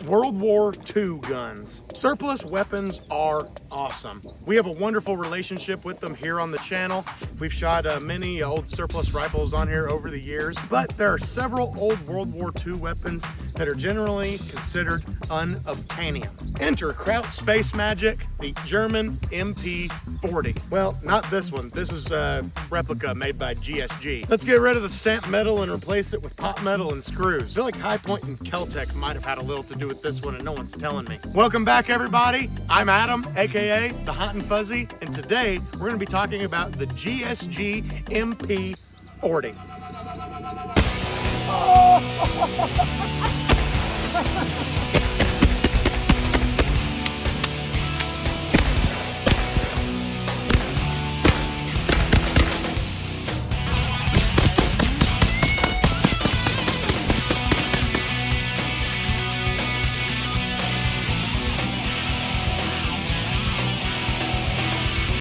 World War II guns. Surplus weapons are awesome. We have a wonderful relationship with them here on the channel. We've shot many old surplus rifles on here over the years, but there are several old World War II weapons that are generally considered unobtainium. Enter Kraut Space Magic, the German MP40. Well, not this one. This is a replica made by GSG. Let's get rid of the stamped metal and replace it with pot metal and screws. I feel like High Point and Keltec might have had a little to do with this one and no one's telling me. Welcome back, everybody. I'm Adam, aka the Hot and Fuzzy, and today we're going to be talking about the GSG MP40.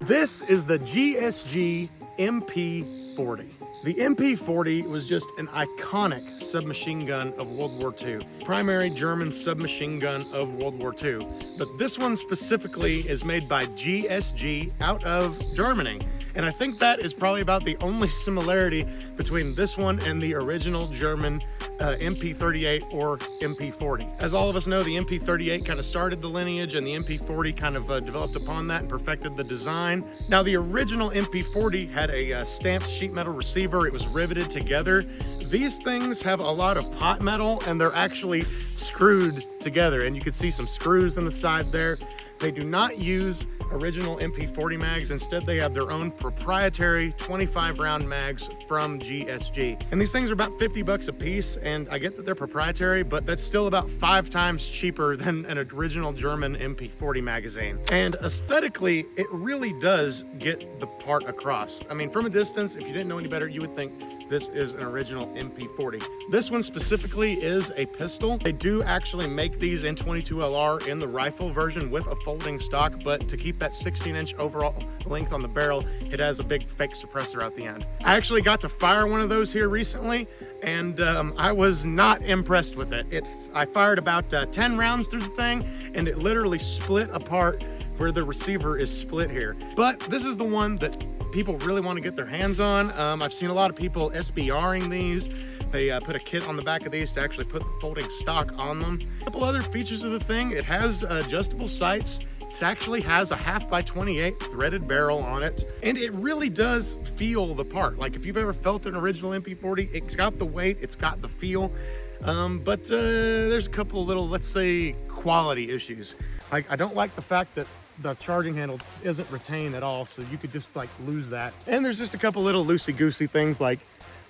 This is the GSG MP40. The MP40 was just an iconic submachine gun of World War II. Primary German submachine gun of World War II. But this one specifically is made by GSG out of Germany. And I think that is probably about the only similarity between this one and the original German MP38 or MP40. As all of us know, the MP38 kind of started the lineage and the MP40 kind of developed upon that and perfected the design. Now, the original MP40 had a stamped sheet metal receiver. It was riveted together. These things have a lot of pot metal and they're actually screwed together, and you can see some screws on the side there. They do not use original MP40 mags. Instead, they have their own proprietary 25 round mags from GSG. And these things are about 50 bucks a piece. And I get that they're proprietary, but that's still about 5 times cheaper than an original German MP40 magazine. And aesthetically, it really does get the part across. I mean, from a distance, if you didn't know any better, you would think this is an original MP40. This one specifically is a pistol. They do actually make these in 22LR in the rifle version with a folding stock, but to keep that 16-inch overall length on the barrel, it has a big fake suppressor out the end. I actually got to fire one of those here recently, and I was not impressed with it. I fired about 10 rounds through the thing, and it literally split apart where the receiver is split here. But this is the one that people really want to get their hands on. I've seen a lot of people SBRing these. They put a kit on the back of these to actually put the folding stock on them. A couple other features of the thing: it has adjustable sights. It actually has a 1/2x28 threaded barrel on it, and it really does feel the part. Like, if you've ever felt an original MP40, it's got the weight, it's got the feel, but there's a couple little, let's say, quality issues. Like, I don't like the fact that the charging handle isn't retained at all, so you could just like lose that. And there's just a couple little loosey-goosey things, like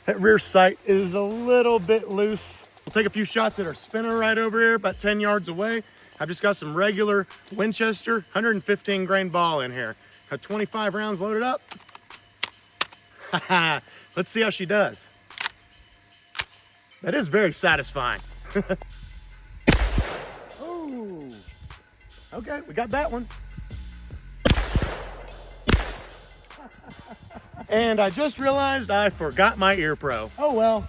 that rear sight is a little bit loose. We'll take a few shots at our spinner right over here, about 10 yards away. I've just got some regular Winchester 115 grain ball in here. Got 25 rounds loaded up. Let's see how she does. That is very satisfying. Oh, okay, we got that one. And I just realized I forgot my ear pro. Oh well.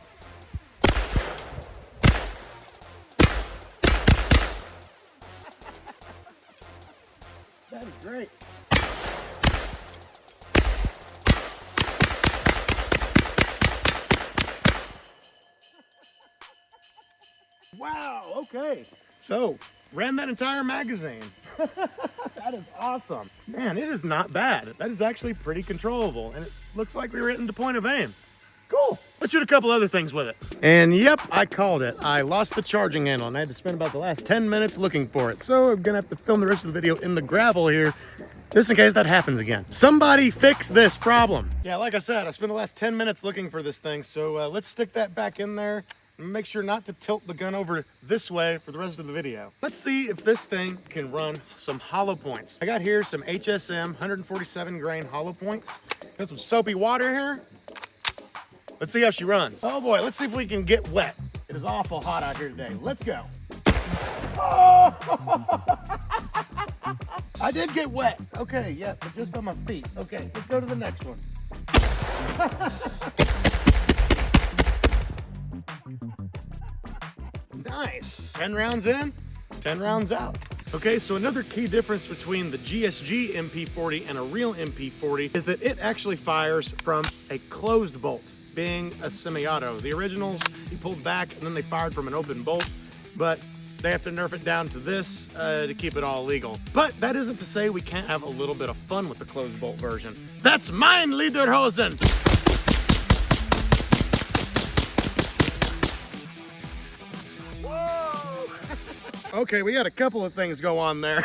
That is great. Wow, okay. So, ran that entire magazine. That is awesome. Man, it is not bad. That is actually pretty controllable, and it looks like we were hitting the point of aim. Cool. Let's shoot a couple other things with it. And yep, I called it. I lost the charging handle, and I had to spend about the last 10 minutes looking for it. So I'm gonna have to film the rest of the video in the gravel here, just in case that happens again. Somebody fix this problem. Yeah, like I said, I spent the last 10 minutes looking for this thing, so let's stick that back in there. Make sure not to tilt the gun over this way for the rest of the video. Let's see if this thing can run some hollow points. I got here some HSM 147 grain hollow points. Got some soapy water here. Let's see how she runs. Oh boy, let's see if we can get wet. It is awful hot out here today. Let's go. Oh! I did get wet. Okay, yeah, but just on my feet. Okay, let's go to the next one. Nice. 10 rounds in. 10 rounds out. Okay, so another key difference between the GSG MP40 and a real MP40 is that it actually fires from a closed bolt, being a semi-auto. The originals, you pulled back and then they fired from an open bolt, but they have to nerf it down to this to keep it all legal. But that isn't to say we can't have a little bit of fun with the closed bolt version. That's mine, Lederhosen! Okay, we had a couple of things go on there.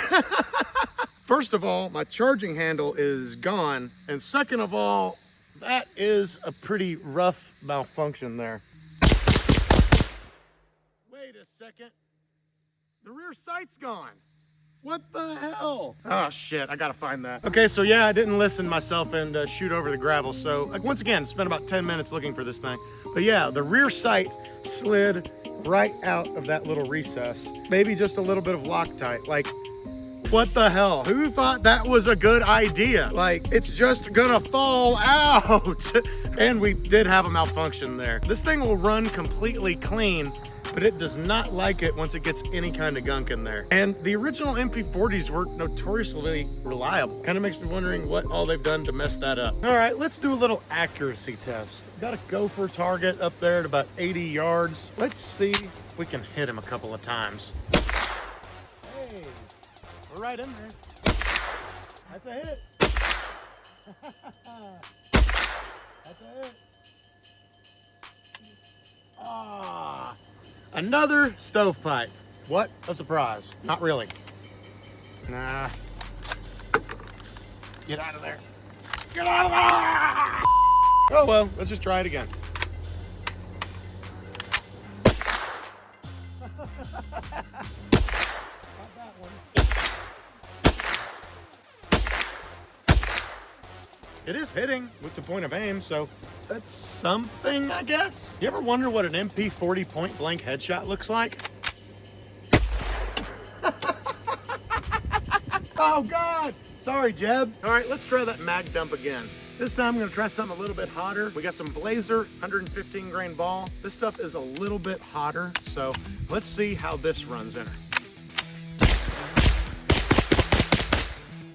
First of all, my charging handle is gone. And second of all, that is a pretty rough malfunction there. Wait a second. The rear sight's gone. What the hell? Oh shit, I gotta find that. Okay, so yeah, I didn't listen myself and shoot over the gravel. So like once again, spent about 10 minutes looking for this thing. But yeah, the rear sight slid right out of that little recess. Maybe just a little bit of Loctite. Like, what the hell? Who thought that was a good idea? Like, it's just gonna fall out. And we did have a malfunction there. This thing will run completely clean, but it does not like it once it gets any kind of gunk in there. And the original MP40s were notoriously reliable. Kind of makes me wondering what all they've done to mess that up. All right, let's do a little accuracy test. Got a gopher target up there at about 80 yards. Let's see if we can hit him a couple of times. Hey, we're right in there. That's a hit. That's a hit. Ah, another stovepipe. What a surprise. Not really. Nah. Get out of there. Get out of there! Oh well, let's just try it again. Not that one. It is hitting with the point of aim, so that's something, I guess. You ever wonder what an MP40 point blank headshot looks like? Oh God! Sorry, Jeb. All right, let's try that mag dump again. This time I'm gonna try something a little bit hotter. We got some Blazer 115 grain ball. This stuff is a little bit hotter, so let's see how this runs in.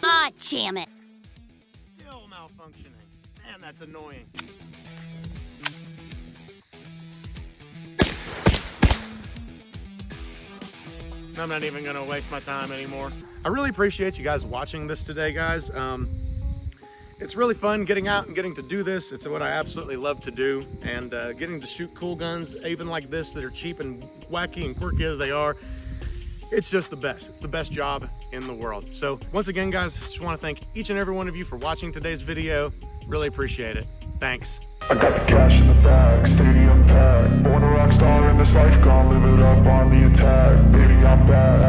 Ah, damn it. Still malfunctioning. Man, that's annoying. I'm not even gonna waste my time anymore. I really appreciate you guys watching this today, guys. It's really fun getting out and getting to do this. It's what I absolutely love to do. And getting to shoot cool guns, even like this, that are cheap and wacky and quirky as they are. It's just the best. It's the best job in the world. So once again, guys, just want to thank each and every one of you for watching today's video. Really appreciate it. Thanks. I got the cash in the bag, stadium packed. Born a rock star in this life, gonna live it up on the attack. Baby, I'm back.